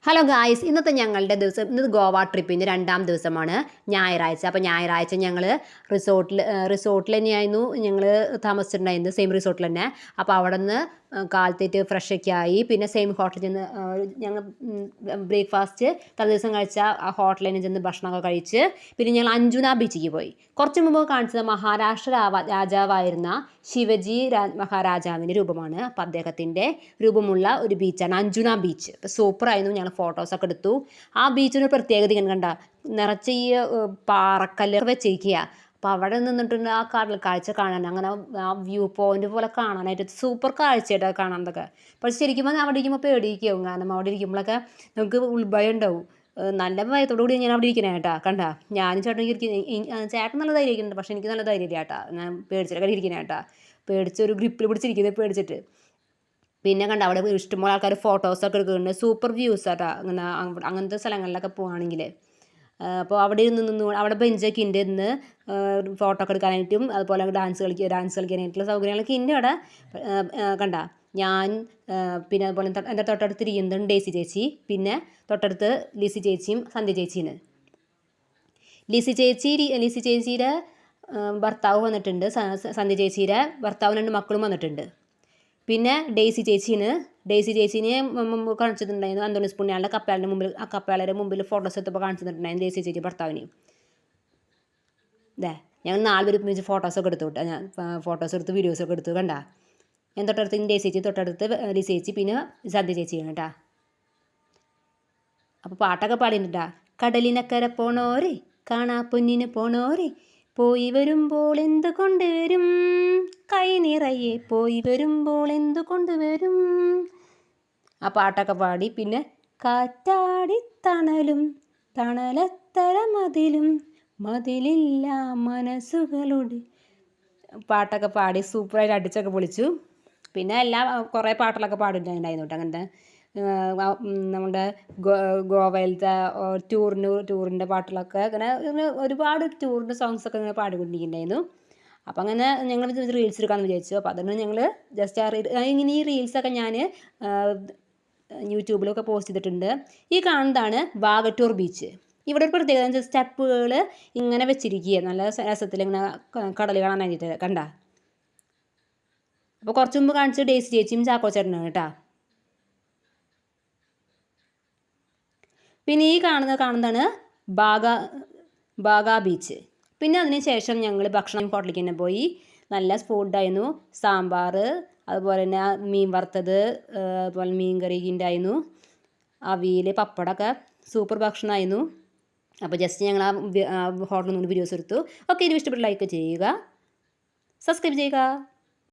Hello guys, ഇന്നത്തെ ഞങ്ങളുടെ ദിവസം ഇന്ന് ഗോവ ട്രിപ്പിൻ്റെ രണ്ടാം ദിവസമാണ് ഞായറാഴ്ച. അപ്പോൾ ഞായറാഴ്ച ഞങ്ങൾ റിസോർട്ടിൽ തന്നെയായിരുന്നു ഞങ്ങൾ താമസിച്ചിട്ടുണ്ടായിരുന്നത്, സെയിം റിസോർട്ടിൽ തന്നെ. അപ്പോൾ അവിടെ നിന്ന് കാലത്തേറ്റ് ഫ്രഷൊക്കെ ആയി, പിന്നെ സെയിം ഹോട്ടലിൽ ചെന്ന് ഞങ്ങൾ ബ്രേക്ക്ഫാസ്റ്റ് തലേദിവസം കഴിച്ച ആ ഹോട്ടലിൽ തന്നെ ചെന്ന് ഭക്ഷണമൊക്കെ കഴിച്ച് പിന്നെ ഞങ്ങൾ അഞ്ജുന ബീച്ചിലേക്ക് പോയി. കുറച്ച് മുമ്പ് കാണിച്ചത് മഹാരാഷ്ട്ര രാജാവായിരുന്ന ശിവജി മഹാരാജാവിൻ്റെ രൂപമാണ്. അപ്പോൾ അദ്ദേഹത്തിൻ്റെ രൂപമുള്ള ഒരു ബീച്ചാണ് അഞ്ജുന ബീച്ച്. അപ്പോൾ സൂപ്പറായിരുന്നു. ഞങ്ങൾ ഫോട്ടോസൊക്കെ എടുത്തു. ആ ബീച്ചിന് ഒരു പ്രത്യേകത ഇങ്ങനെ കണ്ട നിറച്ച് ഈ പാറക്കല്ല് വെച്ചിരിക്കുക. അപ്പോൾ അവിടെ നിന്നിട്ടുണ്ട് ആ കടൽ കാഴ്ച കാണാൻ, അങ്ങനെ ആ വ്യൂ പോയിന്റ് പോലെ കാണാനായിട്ട് സൂപ്പർ കാഴ്ചയായിട്ടൊക്കെ കാണാനതൊക്കെ. പക്ഷെ ശരിക്കും പറഞ്ഞാൽ അവിടെ ഇരിക്കുമ്പോൾ പേടിയിരിക്കും. കാരണം അവിടെ ഇരിക്കുമ്പോഴൊക്കെ നമുക്ക് ഉൾഭയം ഉണ്ടാവും. നല്ല ഭയത്തോടു കൂടി ഞാൻ അവിടെ ഇരിക്കണേ കേട്ടാ. കണ്ട ഞാനും ചേട്ടൻ നല്ല ധൈര്യം ഇരിക്കുന്നുണ്ട്, പക്ഷെ എനിക്ക് നല്ല ധൈര്യമില്ല കേട്ടാ. ഞാൻ പേടിച്ചിട്ടൊക്കെ ഇരിക്കണേ കേട്ടാ. പേടിച്ചൊരു ഗ്രിപ്പിൽ പിടിച്ചിരിക്കുന്നത് പേടിച്ചിട്ട്. പിന്നെ കണ്ട അവിടെ ഇഷ്ടംപോലെ ആൾക്കാർ ഫോട്ടോസൊക്കെ എടുക്കുന്നുണ്ട്. സൂപ്പർ വ്യൂസ് ആട്ടാ. അങ്ങനത്തെ സ്ഥലങ്ങളിലൊക്കെ പോവുകയാണെങ്കിൽ. അപ്പോൾ അവിടെ നിന്ന് അവിടെ ബെഞ്ചൊക്കെ ഉണ്ട് ഇന്ന് ഫോട്ടോ ഒക്കെ എടുക്കാനായിട്ടും അതുപോലെ ഡാൻസ് കളിക്കാനായിട്ടുള്ള സൗകര്യങ്ങളൊക്കെ ഉണ്ട് അവിടെ. കണ്ട ഞാൻ പിന്നെ അതുപോലെ എൻ്റെ തൊട്ടടുത്ത് ഇരിക്കുന്നുണ്ട് ഡേസി ചേച്ചി, പിന്നെ തൊട്ടടുത്ത് ലിസി ചേച്ചിയും സന്ധ്യ ചേച്ചിയാണ്. ലിസി ചേച്ചിയുടെ ഭർത്താവ് വന്നിട്ടുണ്ട്, സന്ധ്യ ചേച്ചിയുടെ ഭർത്താവ് 2 മക്കളും വന്നിട്ടുണ്ട്. പിന്നെ ഡേസി ചേച്ചീനെ കാണിച്ചിട്ടുണ്ടായിരുന്നു അന്തോണിസ് പുണ്യാളുടെ കപ്പയാളുടെ മുമ്പിൽ, ആ കപ്പയാളുടെ മുമ്പിൽ ഫോട്ടോസ് എടുത്തപ്പോൾ കാണിച്ചിട്ടുണ്ടായിരുന്നു ഡേസി ചേച്ചി ഭർത്താവിനെയും. ഞങ്ങൾ 4 പേര് വെച്ച് ഫോട്ടോസൊക്കെ എടുത്തു കേട്ടോ. ഞാൻ ഫോട്ടോസ് എടുത്ത് വീഡിയോസൊക്കെ എടുത്തു. കണ്ട ഞാൻ തൊട്ടടുത്ത് ഡേസി ചേച്ചി, തൊട്ടടുത്ത് ലിസി ചേച്ചി, പിന്നെ സന്ധ്യ ചേച്ചിയാണ് കേട്ടാ. അപ്പോൾ പാട്ടൊക്കെ പാടിയിട്ടാ. കടലിനക്കര പോണോരെ കാണാ പൊന്നിന് പോണോരെ പോയി വരുമ്പോൾ എന്ത് കൊണ്ടുവരും, കൈ നിറയെ പോയി വരുമ്പോൾ എന്ത് കൊണ്ടുവരും. ആ പാട്ടൊക്കെ പാടി. പിന്നെ കാറ്റാടി തണലും തണലത്തര മതിലും മതിലില്ല മനസ്സുകളുടെ പാട്ടൊക്കെ പാടി സൂപ്പറായിട്ട് അടിച്ചൊക്കെ പൊളിച്ചു. പിന്നെ കുറേ പാട്ടുകളൊക്കെ പാടിയിട്ടുണ്ടായിരുന്നു കേട്ടോ. അങ്ങനത്തെ നമ്മുടെ ഗോവയിലത്തെ ടൂറിൻ്റെ പാട്ടുകളൊക്കെ അങ്ങനെ ഒരുപാട് ടൂറിൻ്റെ സോങ്സൊക്കെ ഇങ്ങനെ പാടിക്കൊണ്ടിരിക്കുന്നുണ്ടായിരുന്നു. അപ്പോൾ അങ്ങനെ ഞങ്ങൾ റീൽസ് എടുക്കാമെന്ന് വിചാരിച്ചു. അപ്പോൾ അതുകൊണ്ട് ഞങ്ങൾ ജസ്റ്റ് ഇങ്ങനെ ഈ റീൽസൊക്കെ ഞാൻ യൂട്യൂബിലൊക്കെ പോസ്റ്റ് ചെയ്തിട്ടുണ്ട്. ഈ കാണുന്നതാണ് വാഗട്ടൂർ ബീച്ച്. ഇവിടെ ഒരു പ്രത്യേകത സ്റ്റെപ്പുകൾ ഇങ്ങനെ വെച്ചിരിക്കുക, നല്ല രസത്തിൽ ഇങ്ങനെ കടൽ കാണാനായിട്ട്. കണ്ട അപ്പോൾ കുറച്ച് മുമ്പ് കാണിച്ച് ഡേസി ചേച്ചിയും ചാക്കോ ചേട്ടനാണ് കേട്ടോ. പിന്നെ ഈ കാണുന്നതാണ് ബാഗ ബീച്ച്. പിന്നെ അതിന് ശേഷം ഞങ്ങൾ ഭക്ഷണം ഹോട്ടലിലേക്ക് തന്നെ പോയി. നല്ല ഫുഡായിരുന്നു. സാമ്പാർ, അതുപോലെ തന്നെ മീൻ വറുത്തത്, അതുപോലെ മീൻ കറി ഉണ്ടായിരുന്നു, അവിയൽ, പപ്പടമൊക്കെ സൂപ്പർ ഭക്ഷണമായിരുന്നു. അപ്പോൾ ജസ്റ്റ് ഞങ്ങൾ ആ ഹോട്ടലിൽ നിന്ന് വീഡിയോസ് എടുത്തു. ഓക്കെ, ഇത് ഇഷ്ടപ്പെട്ട ലൈക്ക് ചെയ്യുക, സബ്സ്ക്രൈബ് ചെയ്യുക.